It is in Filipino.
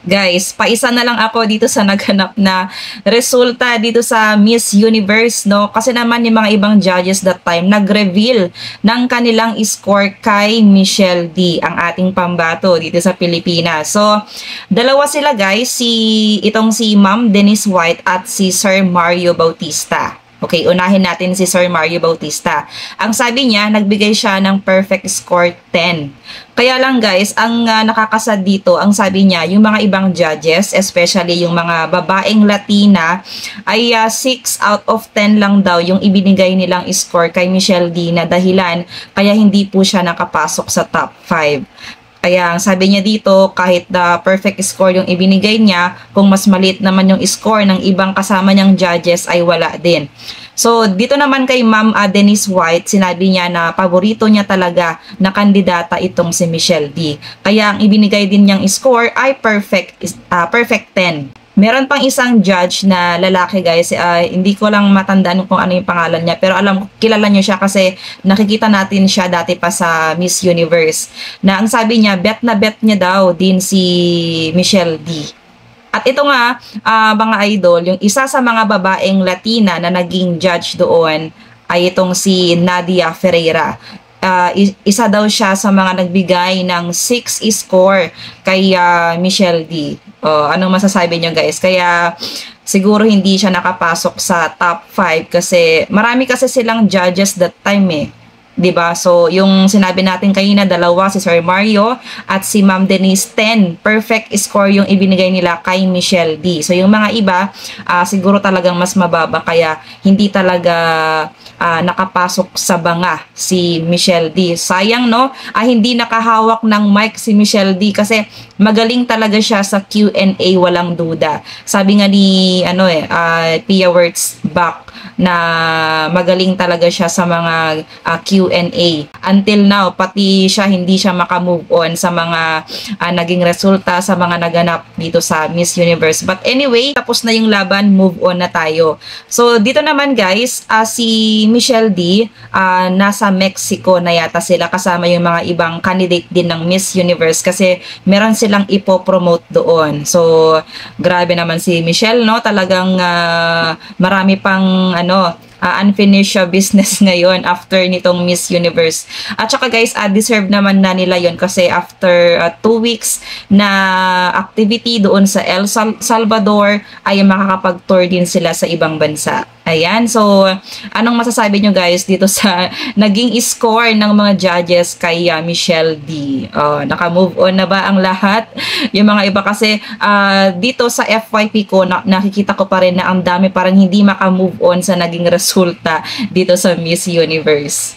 Guys, paisa na lang ako dito sa naghanap na resulta dito sa Miss Universe, no? Kasi naman yung mga ibang judges that time nag-reveal ng kanilang score kay Michelle D, ang ating pambato dito sa Pilipinas. So, dalawa sila guys, itong si Ma'am Denise White at si Sir Mario Bautista. Okay, unahin natin si Sir Mario Bautista. Ang sabi niya, nagbigay siya ng perfect score 10. Kaya lang guys, ang nakakasad dito, ang sabi niya, yung mga ibang judges, especially yung mga babaeng Latina, ay 6 out of 10 lang daw yung ibinigay nilang score kay Michelle D na dahilan kaya hindi po siya nakapasok sa top 5. Kaya sabi niya dito, kahit the perfect score yung ibinigay niya, kung mas maliit naman yung score ng ibang kasama niyang judges ay wala din. So, dito naman kay Ma'am Denise White, sinabi niya na paborito niya talaga na kandidata itong si Michelle D. Kaya ang ibinigay din niyang score ay perfect 10. Meron pang isang judge na lalaki guys, hindi ko lang matandaan kung ano yung pangalan niya, pero alam ko, kilala niyo siya kasi nakikita natin siya dati pa sa Miss Universe. Na ang sabi niya, bet na bet niya daw din si Michelle D. At ito nga, mga idol, yung isa sa mga babaeng Latina na naging judge doon ay itong si Nadia Ferreira. Isa daw siya sa mga nagbigay ng 6 score kay Michelle D. Anong masasabi nyo guys? Kaya siguro hindi siya nakapasok sa top 5 kasi marami kasi silang judges that time eh. 'Di ba? So, yung sinabi natin kanina, dalawa, si Sir Mario at si Ma'am Denise, 10 perfect score yung ibinigay nila kay Michelle D. So, yung mga iba, siguro talagang mas mababa kaya hindi talaga nakapasok sa banga si Michelle D. Sayang no, hindi nakahawak ng mic si Michelle D kasi magaling talaga siya sa Q&A, walang duda. Sabi nga ni Pia Words back na magaling talaga siya sa mga Q&A. Until now, pati siya hindi siya makamove on sa mga naging resulta sa mga naganap dito sa Miss Universe. But anyway, tapos na yung laban, move on na tayo. So dito naman guys, si Michelle D, nasa Mexico na yata sila kasama yung mga ibang candidate din ng Miss Universe kasi meron silang ipopromote doon. So grabe naman si Michelle, no? Talagang marami pang unfinished business ngayon after nitong Miss Universe. At saka guys, deserve naman na nila yon kasi after 2 weeks na activity doon sa El Salvador ay makakapag-tour din sila sa ibang bansa. Ayan, so anong masasabi nyo guys dito sa naging score ng mga judges kay Michelle D? Naka-move on na ba ang lahat? Yung mga iba kasi dito sa FYP ko nakikita ko pa rin na ang dami parang hindi maka-move on sa naging resulta dito sa Miss Universe.